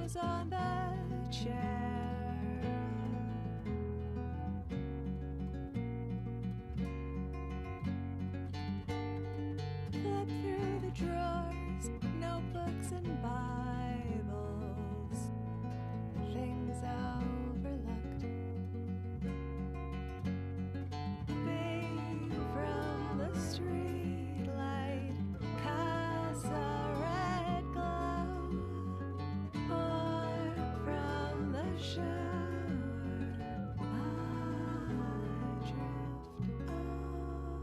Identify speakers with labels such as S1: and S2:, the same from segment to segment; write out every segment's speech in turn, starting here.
S1: pillows on the chair. Flip through the drawers, notebooks and Bibles, things overlooked. Babe from the street light, casa red glow, or from the shower, I drift off.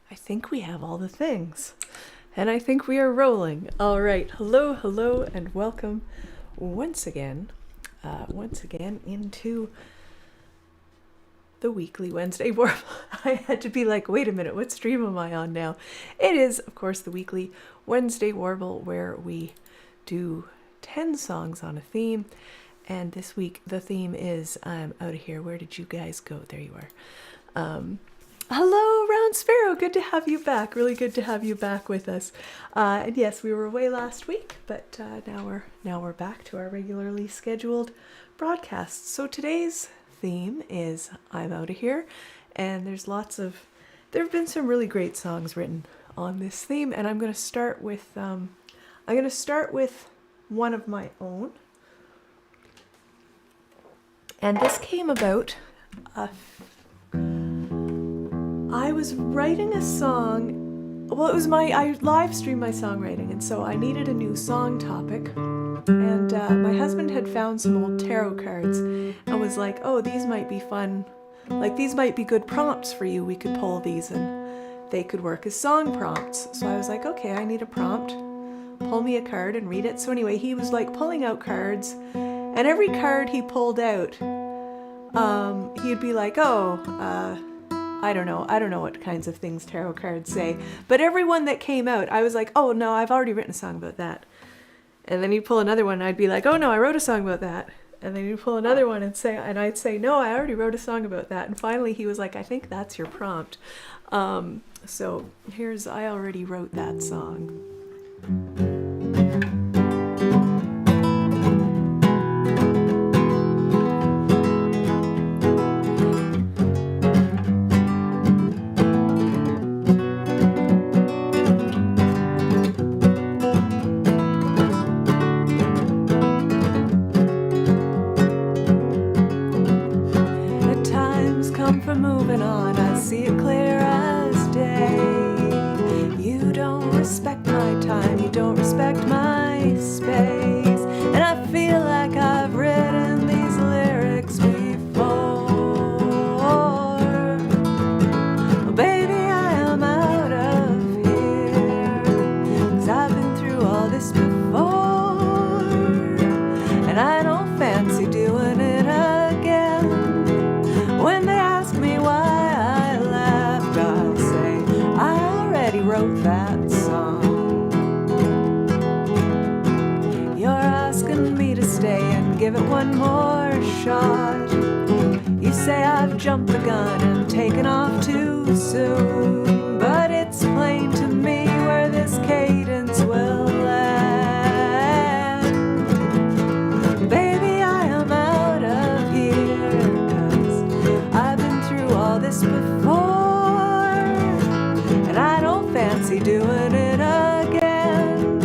S1: I think we have all the things, and I think we are rolling. All right, hello, and welcome once again into the weekly Wednesday Warble. I had to be like, wait a minute, what stream am I on now? It is, of course, the weekly Wednesday Warble, where we do 10 songs on a theme, and this week the theme is I'm Outta Here. Where did you guys go? There you are. Hello, Round Sparrow. Good to have you back. Really good to have you back with us. And yes, we were away last week, but now we're back to our regularly scheduled broadcasts. So today's theme is I'm Outta Here, and there have been some really great songs written on this theme, and I'm going to start with one of my own. And this came about I was writing a song. Well, I live streamed my songwriting, and so I needed a new song topic. And my husband had found some old tarot cards and was like, oh, these might be fun. Like, these might be good prompts for you. We could pull these and they could work as song prompts. So I was like, okay, I need a prompt. Pull me a card and read it. So anyway, he was like pulling out cards, and every card he pulled out, he'd be like, I don't know what kinds of things tarot cards say, but every one that came out, I was like, oh no, I've already written a song about that. And then he'd pull another one, and I'd be like, oh no, I wrote a song about that. And then he'd pull another one and I'd say, no, I already wrote a song about that. And finally he was like, I think that's your prompt. So I already wrote that song. Moving on, I see it clear as day. You don't respect my time, you don't respect my space, and I feel like I've written these lyrics before. Oh, baby, I am out of here, 'cause I've been through all this before, and I don't fancy doing it again. When they ask me why I laughed, I'll say I already wrote that song. You're asking me to stay and give it one more shot. You say I've jumped the gun and taken off too soon, but it's plain to me where this cadence will land. Baby, I am out of here, 'cause I've been through all this before, and I don't fancy doing it again.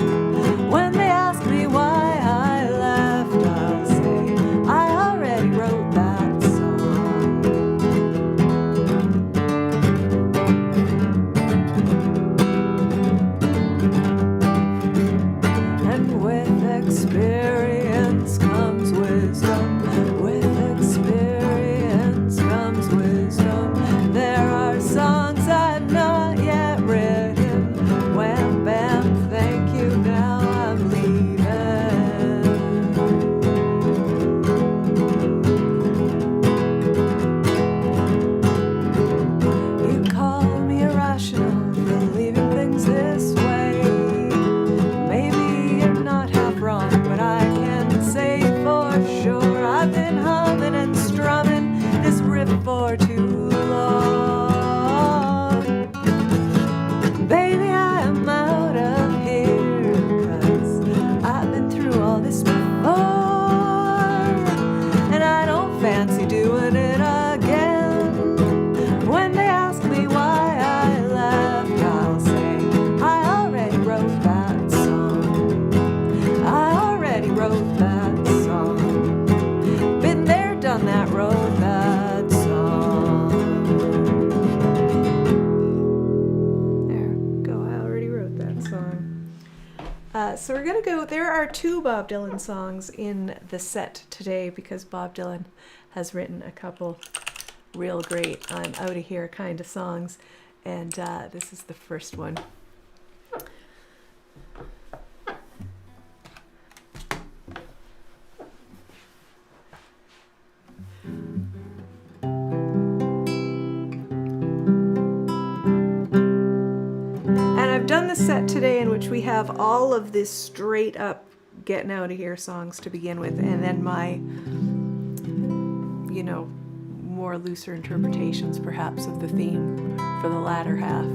S1: When they ask me why I laughed, I'll say I already wrote that song. So we're going to go, there are 2 Bob Dylan songs in the set today because Bob Dylan has written a couple real great I'm Outta Here kind of songs, and this is the first one. Done the set today in which we have all of this straight up getting out of here songs to begin with, and then my, you know, more looser interpretations perhaps of the theme for the latter half.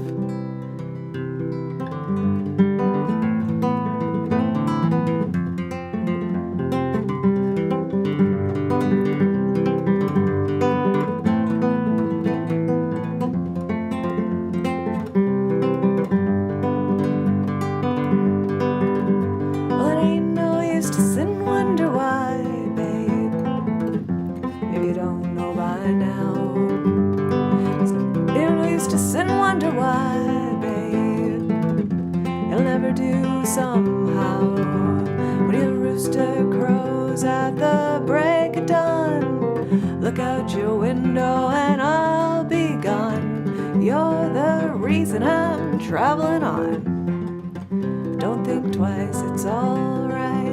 S1: Look out your window and I'll be gone. You're the reason I'm traveling on. Don't think twice, it's alright.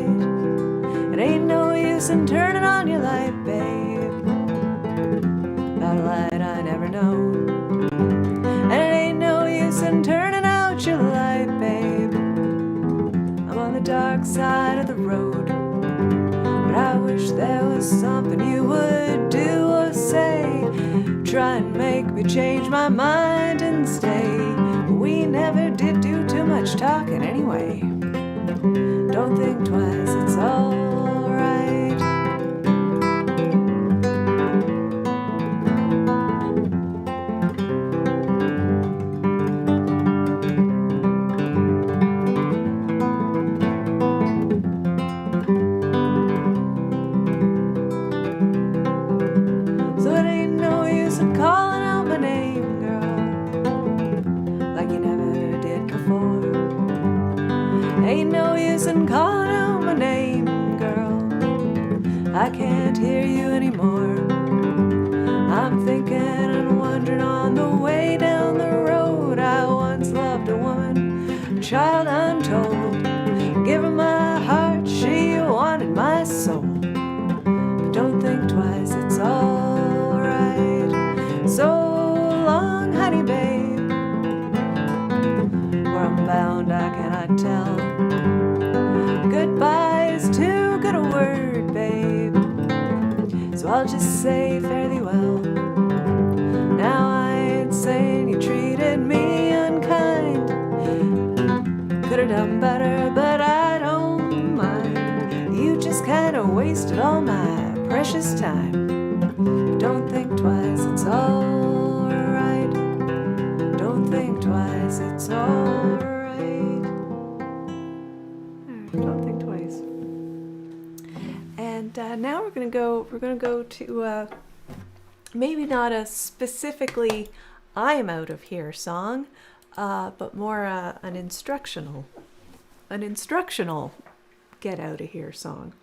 S1: It ain't no use in turning on your light, babe. About a light I never know. And it ain't no use in turning out your light, babe. I'm on the dark side of the road. But I wish there was something you would do or say. Try and make me change my mind and stay. But we never did do too much talking anyway. Don't think twice, it's alright. I can't hear you anymore. I'm thinking and wondering on the way down the road. I once loved a woman, a child untold. Give her my heart, she wanted my soul. But don't think twice, it's alright. So long, honey babe. Where I'm bound I cannot tell. Goodbye is too good a word, babe. So I'll just say fare thee well. Now I ain't saying you treated me unkind. Could've done better, but I don't mind. You just kinda wasted all my precious time. Don't think twice, it's alright. Don't think twice, it's alright. Don't think twice. And now we're gonna go to maybe not a specifically I'm out of here song, but more an instructional get out of here song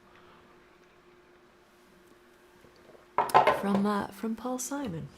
S1: from Paul Simon.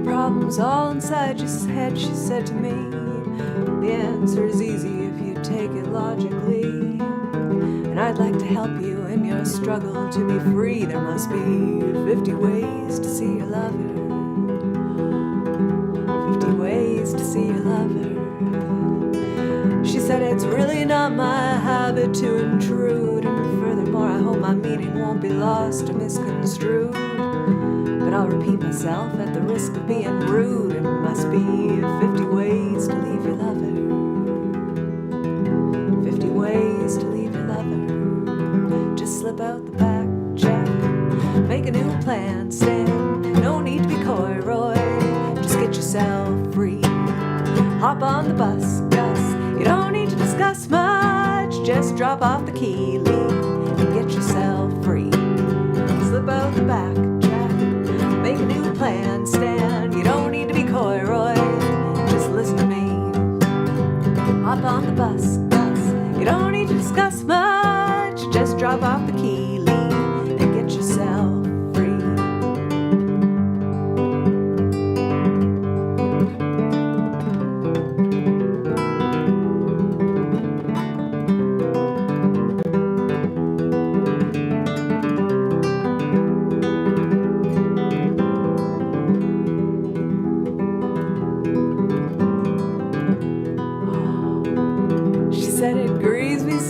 S1: Problems all inside your head, she said to me. The answer is easy if you take it logically. And I'd like to help you in your struggle to be free. There must be 50 ways to see your lover. 50 ways to see your lover. She said it's really not my habit to intrude. And furthermore, I hope my meaning won't be lost or misconstrued. But I'll repeat myself at the risk of being rude. It must be 50 ways to leave your lover. 50 ways to leave your lover. slip out the back, Jack. Make a new plan, Stan. No need to be coy, Roy. Just get yourself free. Hop on the bus, Gus. You don't need to discuss much. Just drop off the key, Lee, and get yourself free. Slip out the back, Jack. Make a new plan, Stan. You don't need to be coy, Roy. Just listen to me. Hop on the bus, Gus. You don't need to discuss much. Just drop off the key, Lee, and get yourself free.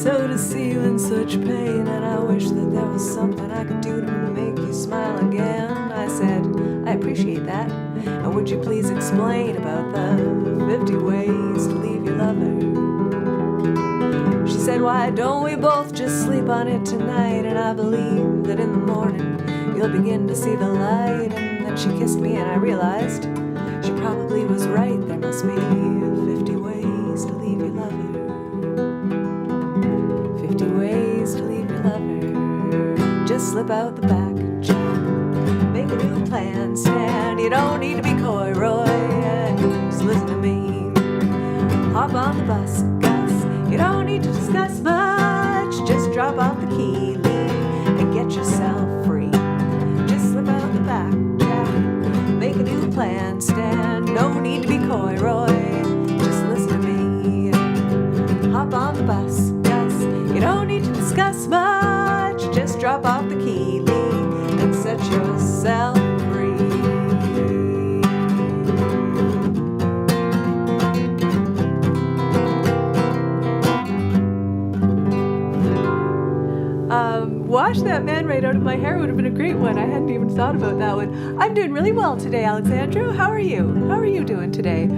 S1: So to see you in such pain, and I wish that there was something I could do to make you smile again. I said, I appreciate that. And would you please explain about the 50 ways to leave your lover? She said, why don't we both just sleep on it tonight? And I believe that in the morning you'll begin to see the light. And then she kissed me and I realized she probably was right. There must be 50 ways to leave your lover. 50 ways to leave your lover. Just slip out the back, Jack. Make a new plan, Stan. You don't need to be coy, Roy. Just listen to me. Hop on the bus, Gus. You don't need to discuss much. Just drop off the key, Lee, and get yourself free. Just slip out the back, Jack. Make a new plan, Stan. No need to be coy, Roy. Just listen to me. Hop on the bus, Gus. You don't need to discuss much. Just drop off the key, Lee, and set yourself free. Wash that man right out of my hair would have been a great one. I hadn't even thought about that one. I'm doing really well today, Alexandra. How are you? How are you doing today?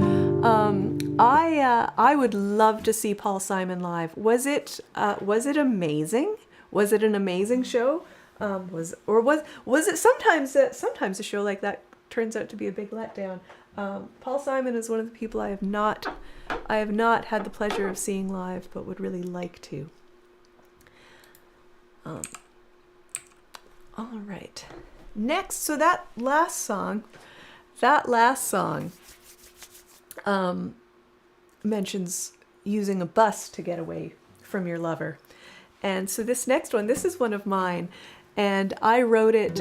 S1: I would love to see Paul Simon live. Was it amazing? Was it an amazing show? Was it sometimes a show like that turns out to be a big letdown? Paul Simon is one of the people I have not had the pleasure of seeing live, but would really like to. All right. Next, so that last song mentions using a bus to get away from your lover. And so this next one, this is one of mine, and I wrote it,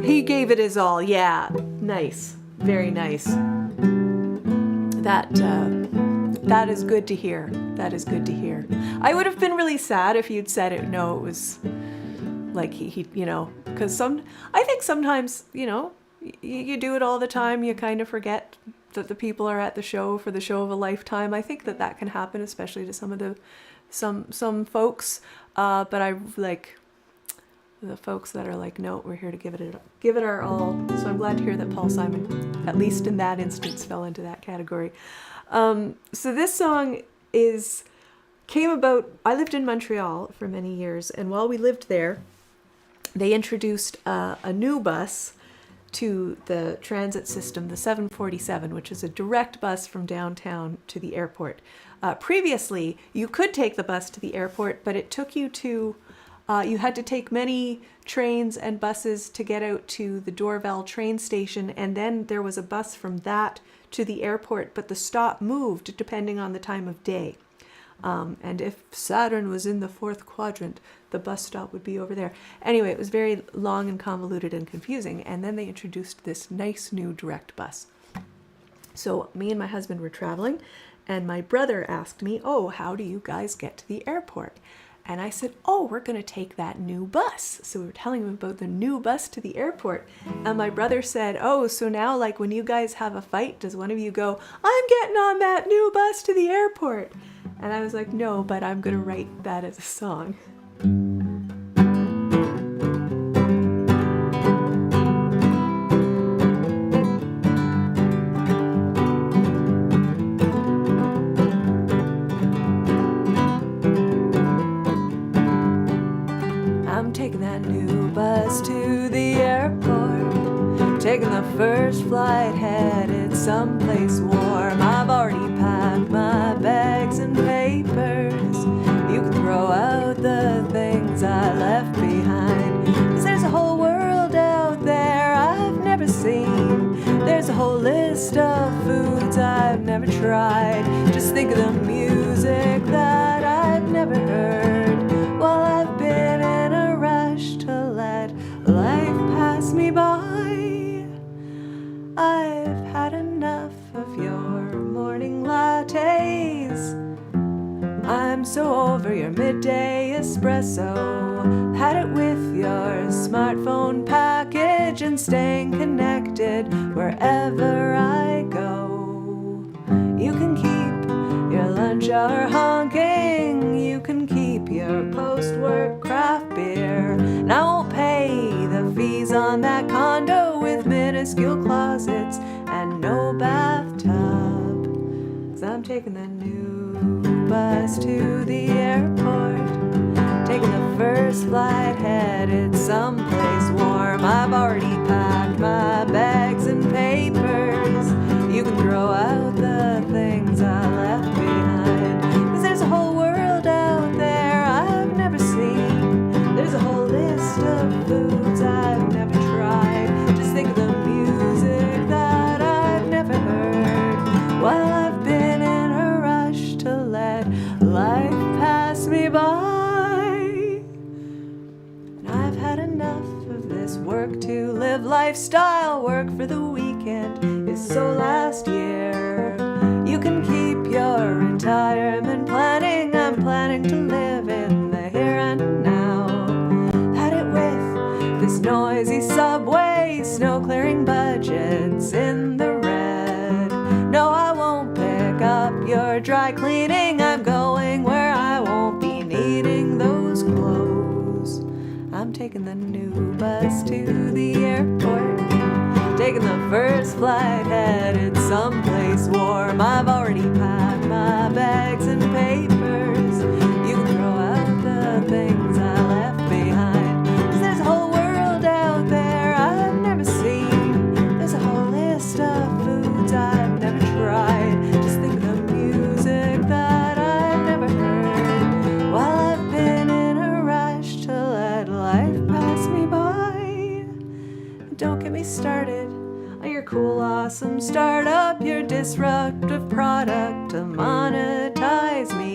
S1: he gave it his all. Yeah, nice, very nice. That is good to hear. That is good to hear. I would have been really sad if you'd said it. No, it was like he because I think sometimes, you do it all the time. You kind of forget that the people are at the show for the show of a lifetime. I think that can happen, especially to some folks. But I like the folks that are like, no, we're here to give it our all. So I'm glad to hear that Paul Simon, at least in that instance, fell into that category. So this song came about. I lived in Montreal for many years, and while we lived there, they introduced a new bus to the transit system, the 747, which is a direct bus from downtown to the airport. Previously, you could take the bus to the airport, but it took you to, you had to take many trains and buses to get out to the Dorval train station, and then there was a bus from that to the airport, but the stop moved depending on the time of day. And if Saturn was in the fourth quadrant, the bus stop would be over there. Anyway, it was very long and convoluted and confusing. And then they introduced this nice new direct bus. So me and my husband were traveling, and my brother asked me, oh, how do you guys get to the airport? And I said, oh, we're going to take that new bus. So we were telling him about the new bus to the airport. And my brother said, oh, so now like when you guys have a fight, does one of you go, I'm getting on that new bus to the airport? And I was like, no, but I'm going to write that as a song. taking that new bus to the airport, taking the first flight headed someplace warm. I've already packed my bags and papers. You can throw out the things I left behind, 'cause there's a whole world out there I've never seen. There's a whole list of foods I've never tried. Just think of the music that I've never heard. While I've been in a rush to let life pass me by, I've had enough of your morning lattes. I'm so over your midday espresso. Had it with your smartphone package and staying connected wherever I go. You can keep your lunch hour honking. You can keep your post-work craft beer. And I won't pay the fees on that condo with minuscule closets and no bathtub. 'Cause I'm taking the new bus to the airport, taking the first flight headed someplace warm. I've already packed my bags and papers. You can throw out the things I left behind, 'cause there's a whole world out there I've never seen. There's a whole list of foods I've never tried. Just think of the music that I've never heard. While I've been in a rush to let life pass me by, and I've had enough of this work to live lifestyle. Work for the weekend is so last year. You can keep your retirement planning. I'm planning to live in the here and now. Had it with this noisy subway, snow clearing budgets in the red. No, I won't pick up your dry cleaning. I'm going where I won't be needing those clothes. I'm taking the new bus to the airport, taking the first flight headed someplace warm. I've already packed my bags and papers. You can throw out the things I left behind, 'cause there's a whole world out there I've never seen. There's a whole list of foods I've never tried. Just think of the music that I've never heard. While I've been in a rush to let life pass me by. Don't get me started on your cool, awesome startup, your disruptive product to monetize me.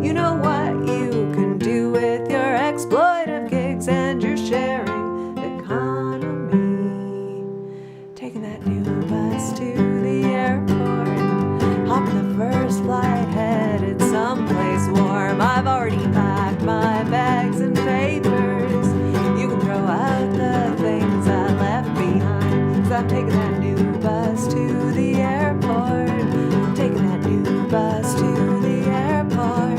S1: You know what you can do with your exploitive gigs and your sharing economy. Taking that new bus to the airport, hopping the first flight headed someplace warm. I've already packed my bags and papers. You can throw out the things I left behind, 'cause I'm taking that new bus to the airport, taking that new bus to the airport,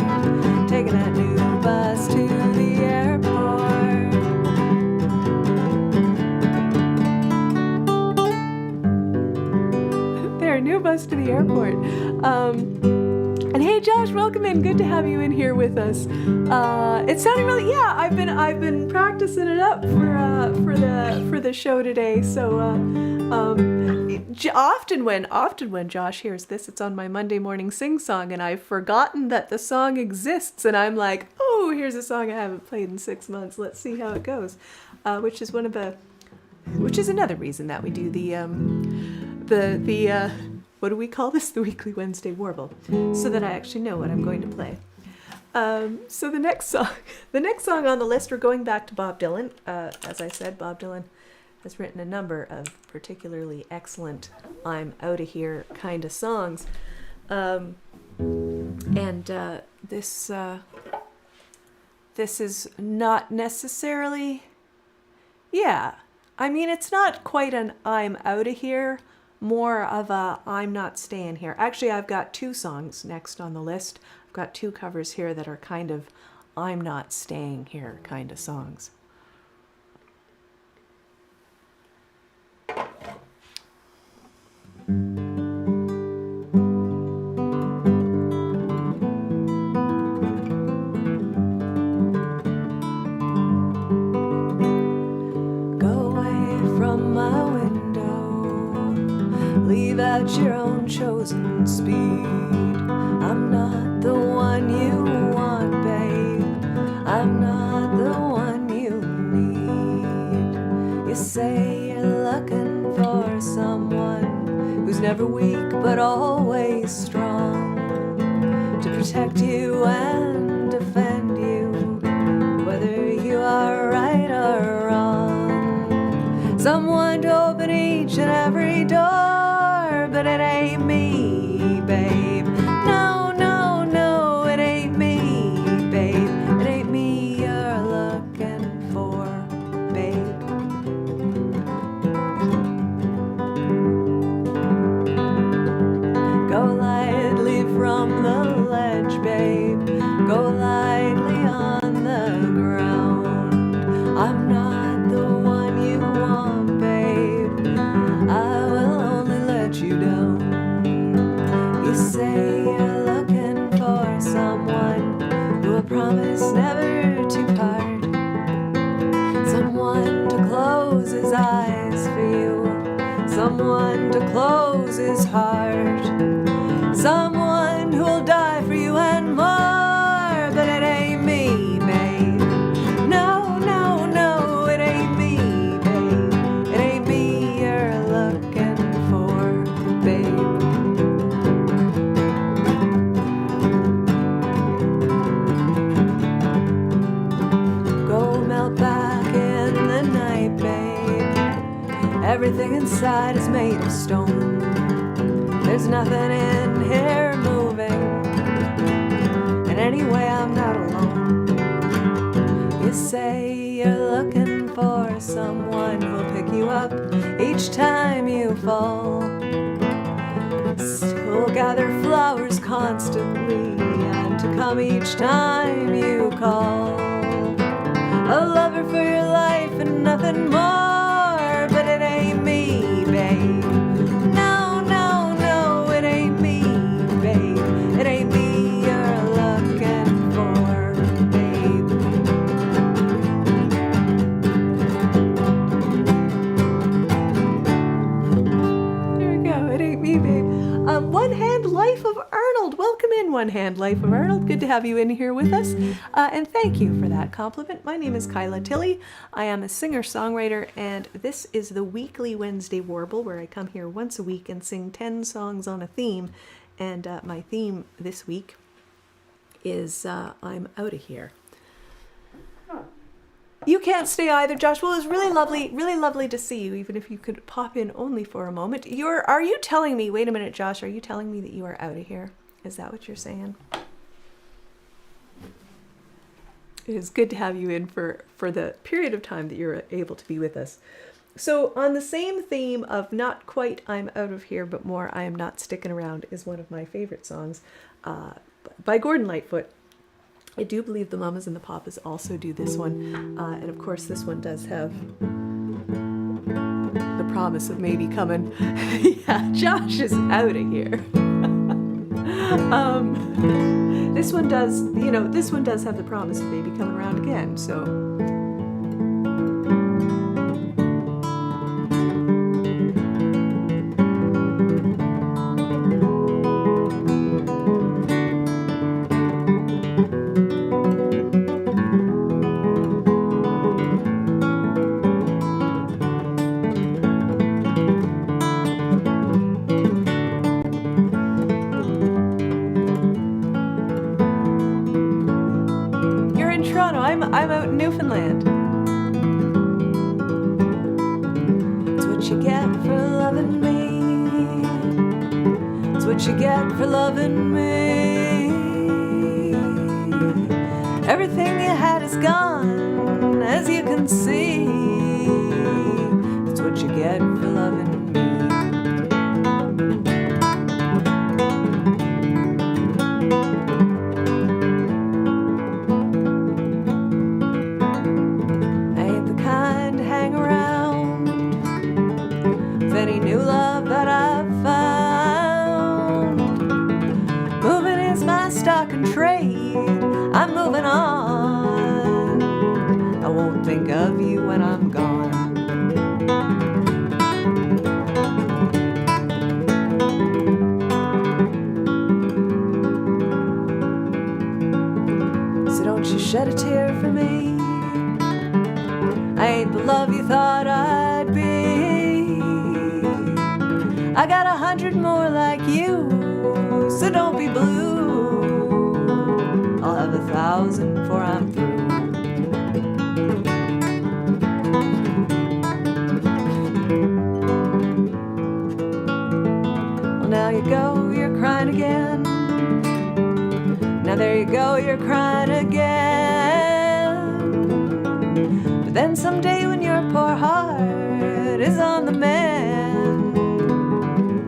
S1: taking that new bus to the airport. There, new bus to the airport. And hey, Josh, welcome in. Good to have you in here with us. It sounded really, yeah. I've been practicing it up for the show today. So often when Josh hears this, it's on my Monday morning sing song, and I've forgotten that the song exists, and I'm like, oh, here's a song I haven't played in 6 months. Let's see how it goes. Which is another reason that we do the what do we call this? The weekly Wednesday Warble, so that I actually know what I'm going to play. So the next song on the list, we're going back to Bob Dylan. As I said, Bob Dylan has written a number of particularly excellent I'm Outta Here kind of songs. This is not necessarily, yeah, I mean, it's not quite an I'm Outta Here, more of a I'm not staying here. Actually, I've got two songs next on the list. I've got two covers here that are kind of I'm not staying here kind of songs. at your own chosen speed. I'm not the one you want, babe. I'm not the one you need. You say you're looking for someone who's never weak but always strong, to protect you and defend you, whether you are right or wrong. Someone to open each and every door, but it ain't me, babe. No, no, no, it ain't me, babe. It ain't me you're looking for, babe. Go lightly from the ledge, babe. Go lightly on the ground. I'm not the one you want, babe. I will only let you down. You say you're looking for someone who will promise never to part, someone to close his eyes for you, someone to close his heart, someone who'll die for you and more, but it ain't me, babe. No, no, no, it ain't me, babe. It ain't me you're looking for, babe. Go melt back in the night, babe. Everything inside is made of stone. There's nothing in here moving, and anyway I'm not alone. You say you're looking for someone who'll pick you up each time you fall, who'll gather flowers constantly and to come each time you call. A lover for your life and nothing more, but it ain't me, babe. No, no, no, it ain't me, babe. It ain't me you're looking for, babe. There we go, it ain't me, babe. One Hand Life of Arnold. Welcome in, One Hand Life of Arnold. Good to have you in here with us. And thank you for that compliment. My name is Kyla Tilley. I am a singer-songwriter, and this is the weekly Wednesday Warble, where I come here once a week and sing 10 songs on a theme. And my theme this week is I'm Outta Here. You can't stay either, Josh. Well, it was really lovely to see you, even if you could pop in only for a moment. Are you telling me, wait a minute, Josh, are you telling me that you are out of here? Is that what you're saying? It is good to have you in for the period of time that you're able to be with us. So on the same theme of not quite I'm out of here, but more I am not sticking around is one of my favorite songs by Gordon Lightfoot. I do believe the Mamas and the Papas also do this one. And of course this one does have the promise of maybe coming. Yeah, Josh is out of here. This one does, this one does have the promise of maybe coming around again, so. I'm out in Newfoundland. It's what you get for loving me. It's what you get for loving me. Everything you had is gone, as you can see. It's what you get for loving me. Stock and trade, I'm moving on. I ain't the love you thought I'd be. I got 100 more like you, so don't be blue. I'll have 1,000 before I'm through. Well, now you go, you're crying again. Now there you go, you're crying again. But then someday when your poor heart is on the mend,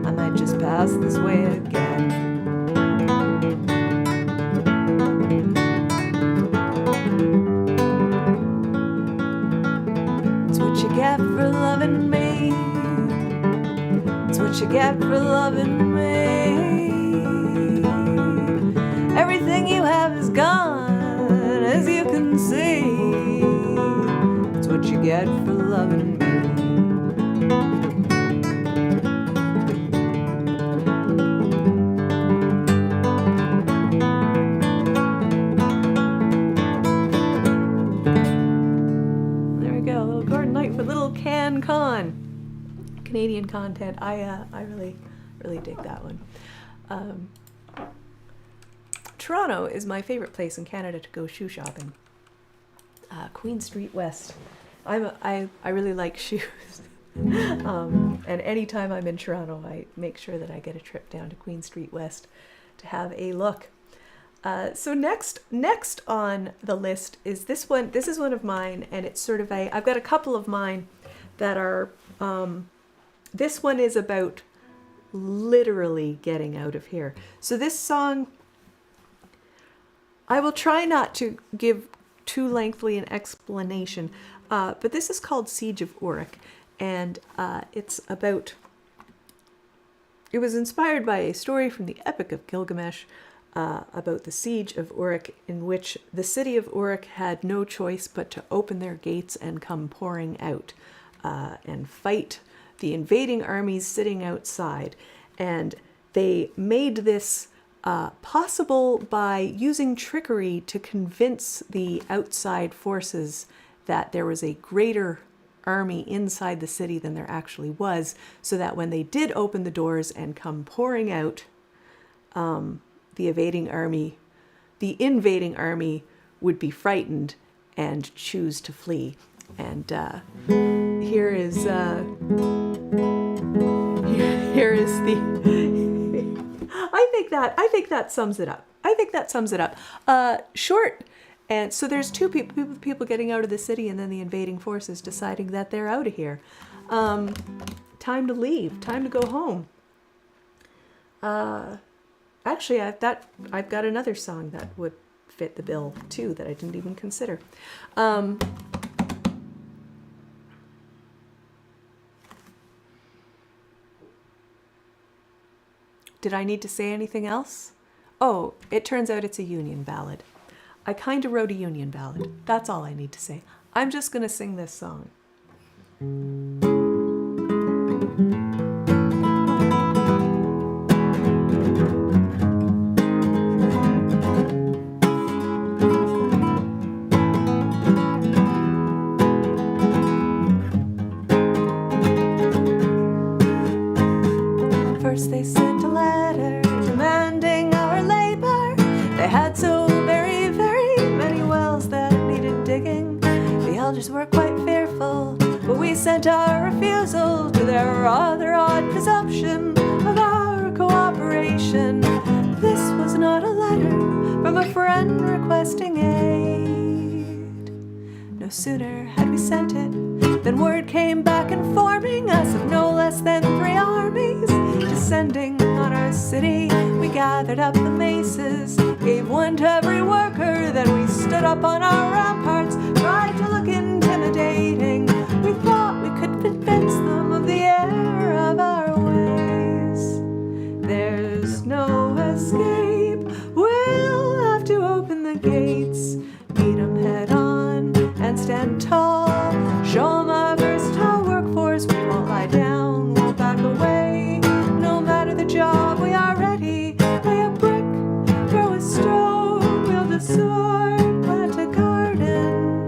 S1: I might just pass this way again. It's what you get for loving me. It's what you get for loving me. Everything you have is gone, as you can see. It's what you get for loving me. There we go, a little Gordon Knight with little Con. Canadian content. I really dig that one. Toronto is my favorite place in Canada to go shoe shopping. Queen Street West. I really like shoes. And anytime I'm in Toronto, I make sure that I get a trip down to Queen Street West to have a look. So next on the list is this one. This is one of mine, and it's sort of I've got a couple of mine that are, this one is about literally getting out of here. So this song, I will try not to give too lengthy an explanation, but this is called Siege of Uruk, and it was inspired by a story from the Epic of Gilgamesh about the Siege of Uruk, in which the city of Uruk had no choice but to open their gates and come pouring out and fight the invading armies sitting outside. And they made this possible by using trickery to convince the outside forces that there was a greater army inside the city than there actually was, so that when they did open the doors and come pouring out, the invading army would be frightened and choose to flee. And here is the I think that sums it up. Short, and so there's two people getting out of the city, and then the invading forces deciding that they're out of here. Time to leave. Time to go home. Actually, I've got another song that would fit the bill too that I didn't even consider. Did I need to say anything else? Oh, it turns out it's a Union ballad. I kind of wrote a Union ballad. That's all I need to say. I'm just going to sing this song. First they sent a letter demanding our labor. They had so very, very many wells that needed digging. The elders were quite fearful, but we sent our refusal to their rather odd presumption of our cooperation. This was not a letter from a friend requesting aid. No sooner had we sent it than word came back informing us of no less than 3 armies descending on our city. We gathered up the maces, gave one to every worker, then we stood up on our ramparts, tried to look intimidating. We thought we could convince them of the error of our ways. There's no escape, we'll have to open the gates, meet 'em head on and stand tall. Show 'em our versatile workforce, we won't lie down, won't back away. No matter the job, we are ready. Lay a brick, throw a stone, wield a sword, plant a garden.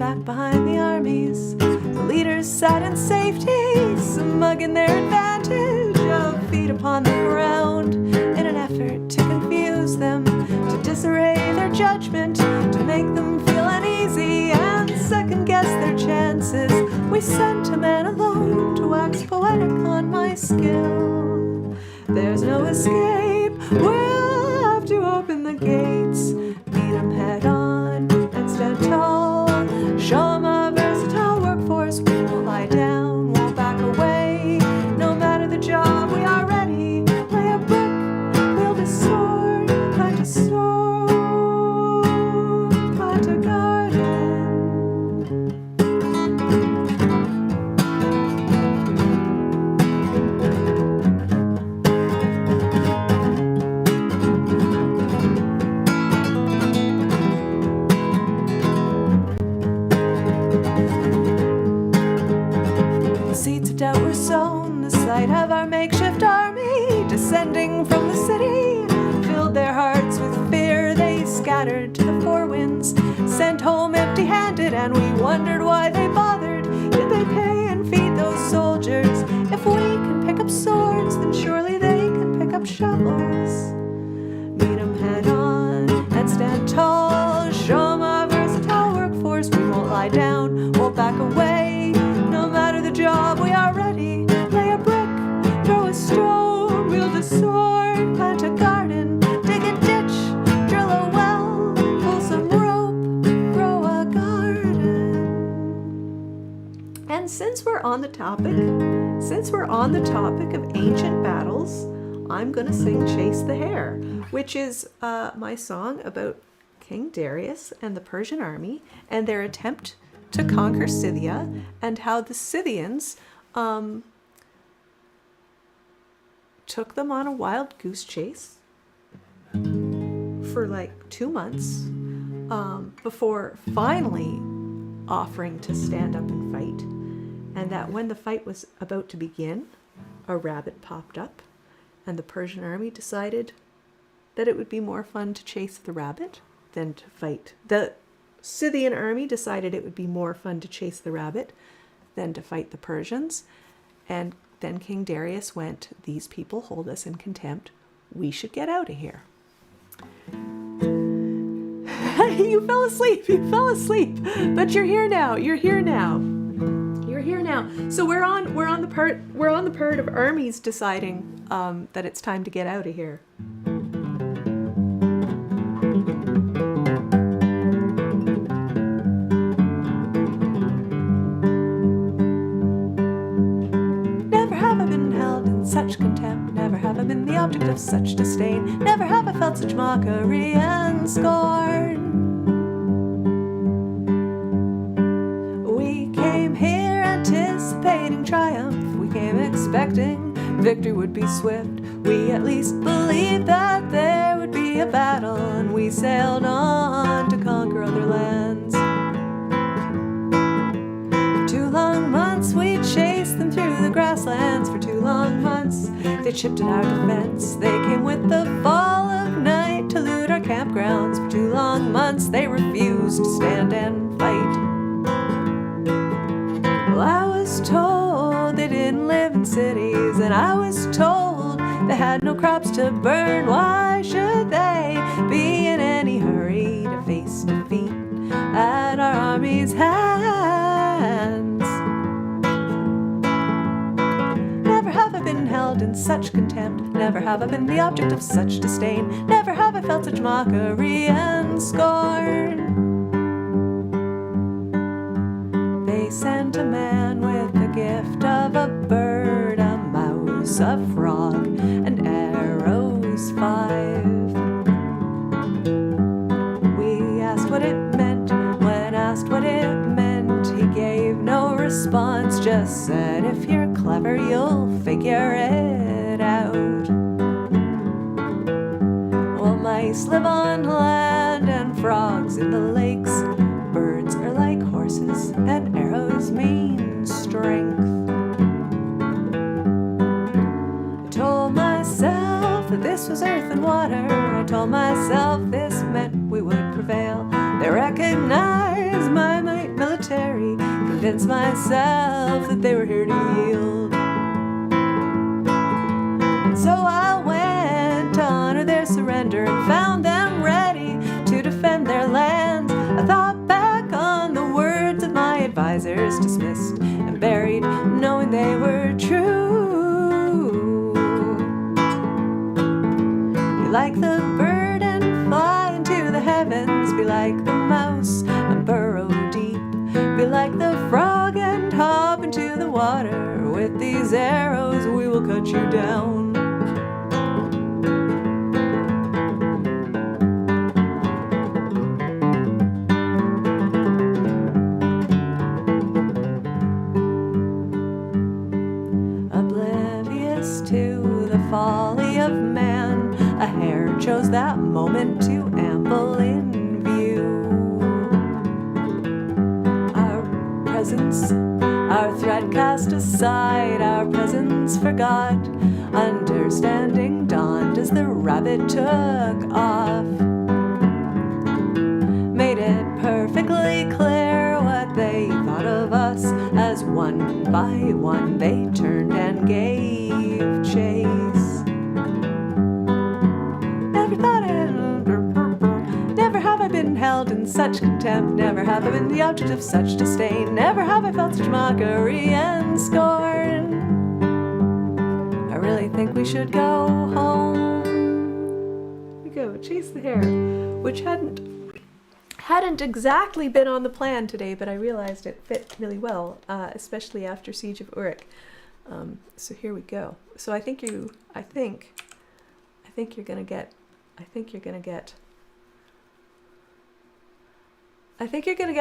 S1: back behind the armies. The leaders sat in safety, smug in their advantage of feet upon the ground, in an effort to confuse them, to disarray their judgment, to make them feel uneasy and second-guess their chances. We sent a man alone to wax poetic on my skill. There's no escape, we'll have to open the gates, meet 'em head on and stand tall. Show 'em a versatile workforce, we won't lie down, won't back away. No matter the job, we are ready. Lay a brick, build a sword, plant a store, plant a garden. Seeds of doubt were sown, the sight of our makeshift army descending from the city filled their hearts with fear. They scattered to the four winds, sent home empty-handed, and we wondered why they bothered. Did they pay and feed those soldiers? If we can pick up swords, then surely they can pick up shovels. Meet 'em head on and stand tall. Show 'em a versatile workforce, we won't lie down, won't back away. No matter the job, we are ready. Lay a brick, throw a stone, wield a sword, plant a garden, dig a ditch, drill a well, pull some rope, grow a garden. And since we're on the topic of ancient battles, I'm gonna sing Chase the Hare, which is my song about King Darius and the Persian army and their attempt to conquer Scythia, and how the Scythians took them on a wild goose chase for like 2 months before finally offering to stand up and fight. And that when the fight was about to begin, a rabbit popped up, and the Persian army decided that it would be more fun to chase the rabbit than to fight. The Scythian army decided it would be more fun to chase the rabbit than to fight the Persians. And then King Darius went, "These people hold us in contempt. We should get out of here." You fell asleep, but you're here now. So we're on the part of armies deciding that it's time to get out of here. Such contempt, never have I been the object of such disdain, never have I felt such mockery and scorn. We came here anticipating triumph, we came expecting victory would be swift, we at least believed that there would be a battle, and we sailed on to conquer other lands. For 2 long months we chased them through the grasslands, for 2 long months they chipped at our defense. They came with the fall of night to loot our campgrounds. For 2 long months they refused to stand and fight. Well, I was told they didn't live in cities, and I was told they had no crops to burn. Why should they be in any hurry to face defeat at our army's hands? Never have I been held in such contempt, never have I been the object of such disdain, never have I felt such mockery and scorn. They sent a man with the gift of a bird, a mouse, a frog, and arrows 5. We asked what it meant. When asked what it meant, he gave no response, just said, "If you're clever, you'll figure it out." Well, mice live on land and frogs in the lakes. Birds are like horses and arrows mean strength. I told myself that this was earth and water. I told myself this meant we would prevail. They recognize my might militarily. convince myself that they were here to yield. And so I went to honor their surrender and found them ready to defend their lands. I thought back on the words of my advisors, dismissed and buried, knowing they were true. Be like the bird and fly into the heavens, be like the mouse and burrow deep, be like the frog and hop into the water. With these arrows we will cut you down. Oblivious to the folly of man, a hare chose that moment to amble in view. Our presence, our threat cast aside, our presence forgot. Understanding dawned as the rabbit took off. Made it perfectly clear what they thought of us, as one by one they turned and gave chase. Never have I been held in such contempt, never have I been the object of such disdain, never have I felt such mockery and scorn. I really think we should go home. We go chase the hare, which hadn't exactly been on the plan today, but I realized it fit really well, especially after Siege of Uruk. So here we go. So I think you're gonna get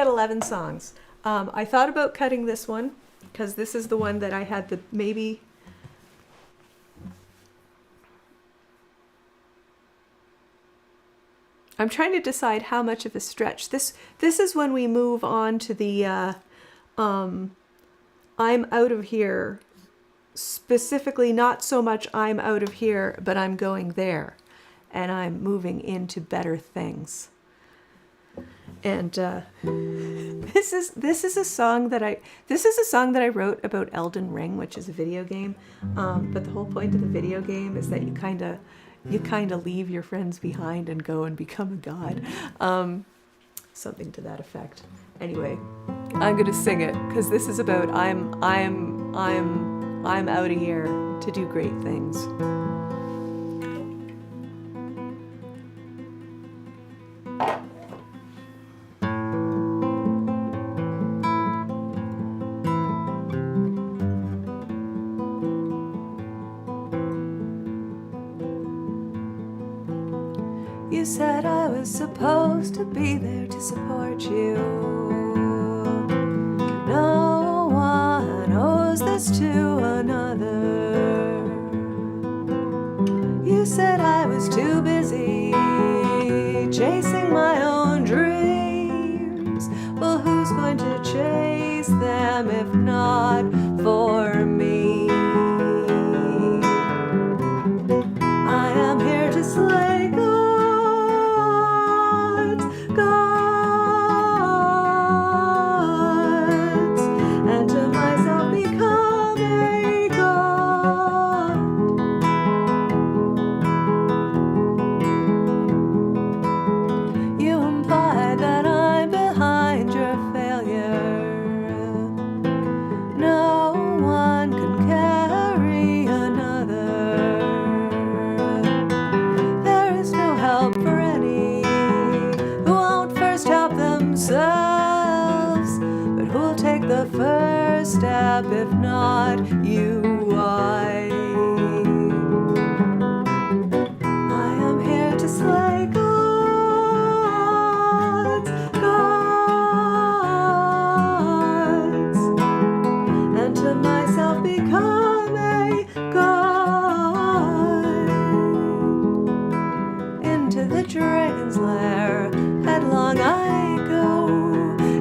S1: 11 songs. I thought about cutting this one because this is the one that I had maybe. I'm trying to decide how much of a stretch. This is when we move on to the I'm out of here. Specifically, not so much I'm out of here, but I'm going there, and I'm moving into better things. And this is a song that I wrote about Elden Ring, which is a video game. But the whole point of the video game is that you kind of leave your friends behind and go and become a god. Something to that effect. Anyway, I'm gonna sing it because this is about I'm out of here to do great things. You said I was supposed to be there to support you. No one owes this to another. You said I was too busy chasing my own dreams. Well, who's going to chase them if not for me? I am here to slay step, if not you, I am here to slay gods, and to myself become a god. Into the dragon's lair headlong I go,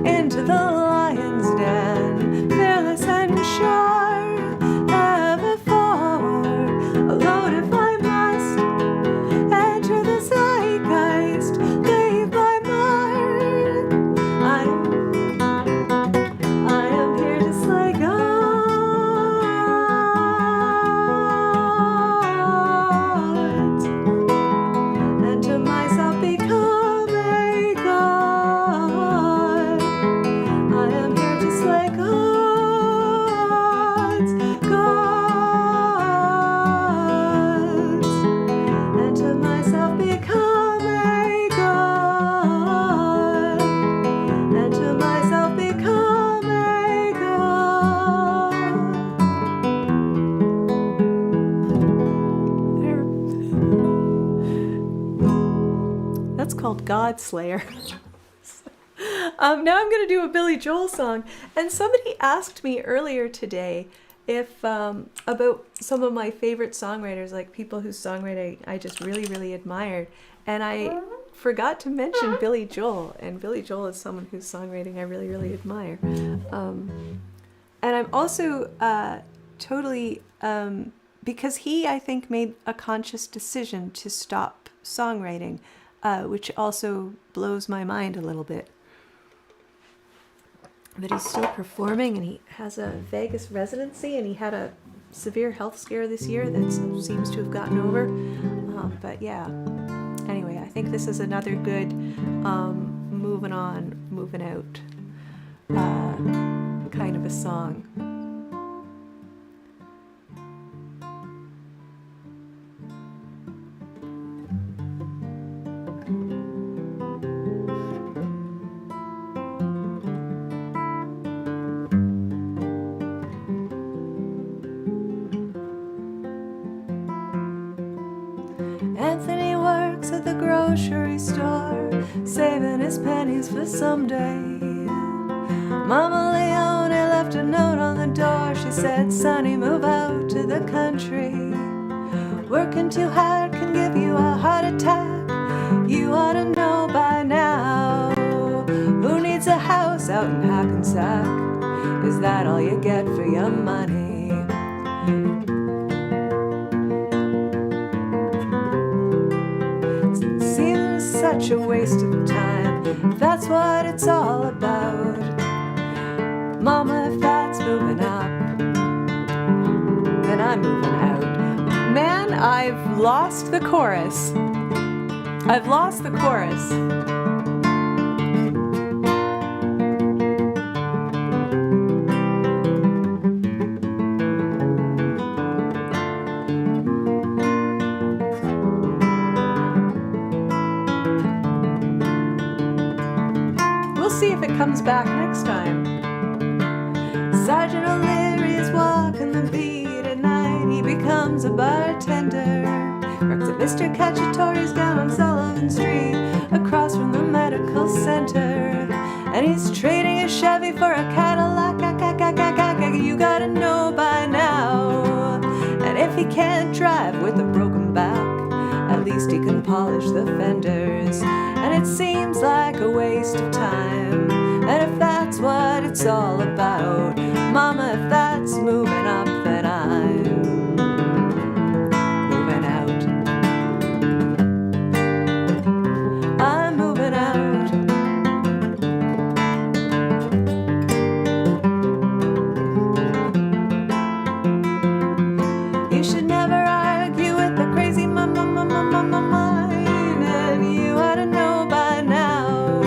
S1: into the lion's den, fearless and sure, ever for God Slayer. Now I'm going to do a Billy Joel song. And somebody asked me earlier today if about some of my favorite songwriters, like people whose songwriting I just really, really admired. And I forgot to mention Billy Joel. And Billy Joel is someone whose songwriting I really, really admire. And I'm also totally, because he, I think, made a conscious decision to stop songwriting, which also blows my mind a little bit. But he's still performing, and he has a Vegas residency, and he had a severe health scare this year that seems to have gotten over. But yeah, anyway, I think this is another good moving on, moving out kind of a song. Anthony works at the grocery store, saving his pennies for someday. Mama Leone left a note on the door. She said, "Sonny, move out to the country. Working too hard can give you a heart attack. You ought to know by now. Who needs a house out in Hackensack? Is that all you get for your money?" Such a waste of time. That's what it's all about. Mama, if that's moving up, then I'm moving out. Man, I've lost the chorus. I've lost the chorus. See if it comes back next time. Sergeant O'Leary is walking the beat at night. He becomes a bartender. Works at Mr. Cacciatore's down on Sullivan Street, across from the medical center. And he's trading a Chevy for a Cadillac. You gotta know by now. And if he can't drive with a broken back, at least he can polish the fenders. And it seems like a waste of time. And if that's what it's all about, Mama, if that's moving up, then I'm moving out. I'm moving out. You should never argue with the crazy mama. And you ought to know by now.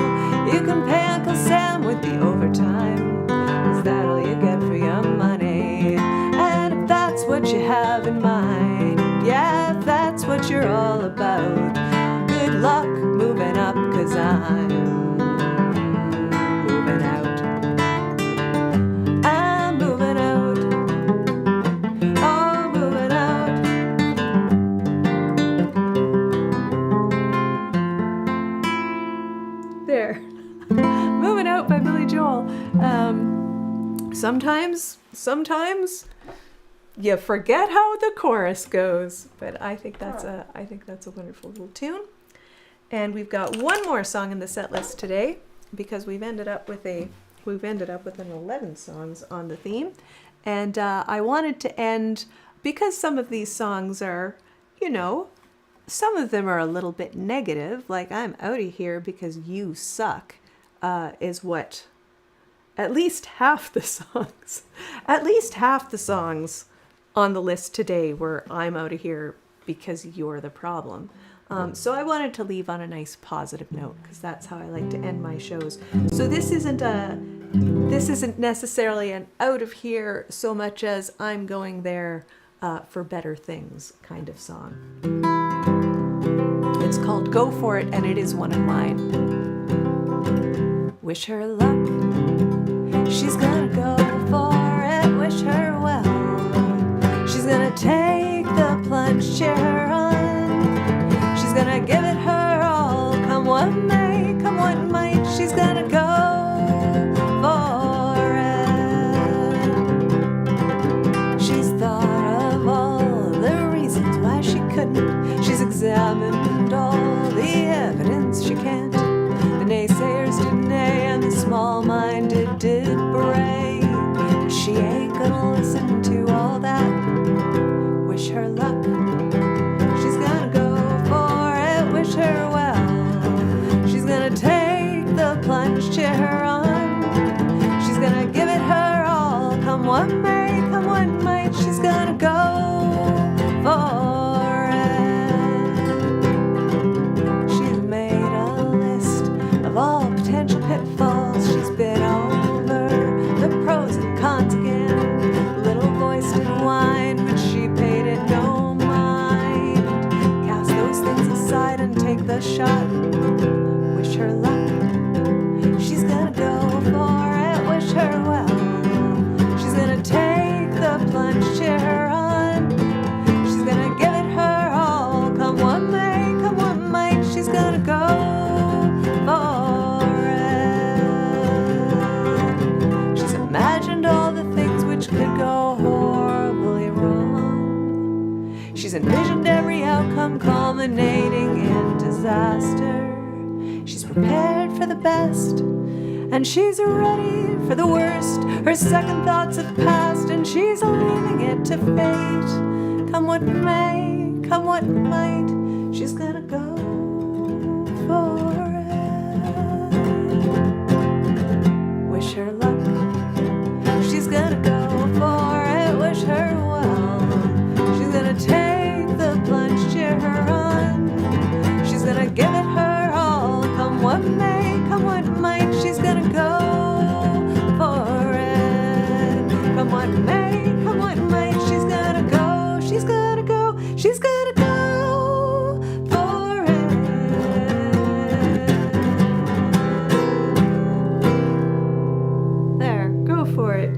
S1: You can pay Uncle Sam with the overtime. Is that all you get for your money? And if that's what you have in mind, yeah, if that's what you're all about, good luck moving up, 'cause I'm moving out. I'm moving out. Oh, moving out. There. Moving Out by Billy Joel. Sometimes you forget how the chorus goes, but I think that's a wonderful little tune. And we've got one more song in the set list today, because we've ended up with an 11 songs on the theme. And I wanted to end, because some of these songs are, some of them are a little bit negative, like I'm Outta Here because you suck, is what at least half the songs on the list today were I'm Outta Here because you're the problem. So I wanted to leave on a nice positive note, because that's how I like to end my shows. So this isn't necessarily an out of here so much as I'm going there for better things kind of song. It's called Go For It, and it is one of mine. Wish her luck, she's gonna go for it. Wish her well, she's gonna take the plunge, cheer her on. She's gonna give it her all, come what may. small-minded did bray. But she ain't gonna listen to all that. Wish her luck. She's gonna go for it. Wish her well. She's gonna take the plunge to her run. She's gonna give it her all. Come what may, come what might. She's gonna go for it. She's made a list of all potential pitfalls. She's been over the pros and cons again. Little voiced and whined, but she paid it no mind. Cast those things aside and take the shot. Wish her luck. She's gonna go for it. Wish her well. She's gonna take the plunge to her run. She's gonna give it her all. Come what may, come what might. She's gonna go for it. She's imagined all the things which could go horribly wrong. She's envisioned every outcome culminating in disaster. She's prepared for the best, and she's ready for the worst. Her second thoughts have passed, and she's leaving it to fate. Come what may, come what might, she's gonna go for it. Wish her luck. She's gonna go for it. Wish her well. She's gonna take the plunge to her run. She's gonna give it her all. Come what may, come what might, she's gonna go for it. Come what may, come what might, she's gonna go, she's gonna go, she's gonna go for it. There, go for it.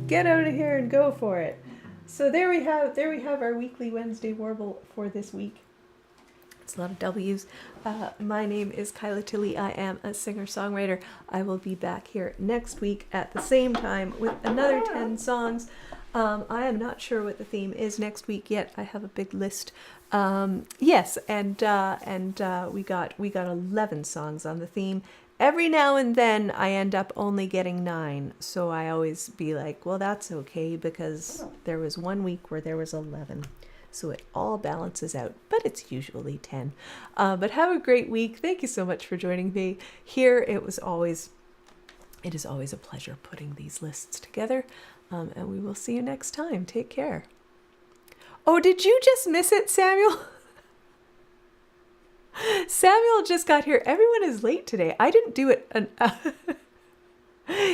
S1: Get out of here and go for it. So there we have our weekly Wednesday Warble for this week. It's a lot of W's. My name is Kyla Tilley. I am a singer-songwriter. I will be back here next week at the same time with another 10 songs. I am not sure what the theme is next week yet. I have a big list. Yes, and we got 11 songs on the theme. Every now and then I end up only getting 9, so I always be like, well, that's okay, because there was one week where there was 11. So it all balances out, but it's usually 10. But have a great week. Thank you so much for joining me here. It is always a pleasure putting these lists together. And we will see you next time. Take care. Oh, did you just miss it, Samuel? Samuel just got here. Everyone is late today. I didn't do it.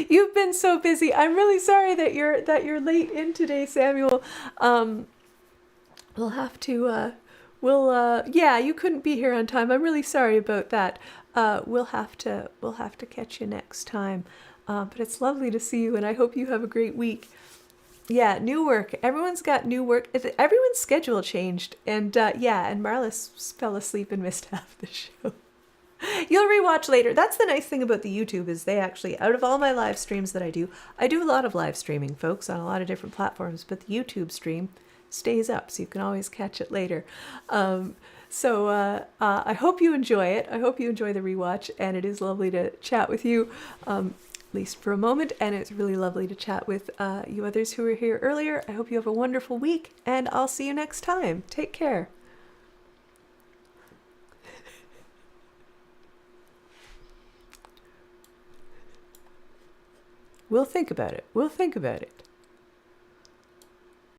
S1: You've been so busy. I'm really sorry that you're late in today, Samuel. We'll have to, yeah, you couldn't be here on time. I'm really sorry about that. We'll have to catch you next time. But it's lovely to see you, and I hope you have a great week. Yeah, new work. Everyone's got new work. Everyone's schedule changed, and yeah, and Marla fell asleep and missed half the show. You'll rewatch later. That's the nice thing about the YouTube is they actually, out of all my live streams that I do a lot of live streaming, folks, on a lot of different platforms, but the YouTube stream stays up, so you can always catch it later. So I hope you enjoy it. I hope you enjoy the rewatch, and it is lovely to chat with you, at least for a moment, and it's really lovely to chat with you others who were here earlier. I hope you have a wonderful week, and I'll see you next time. Take care. We'll think about it. We'll think about it.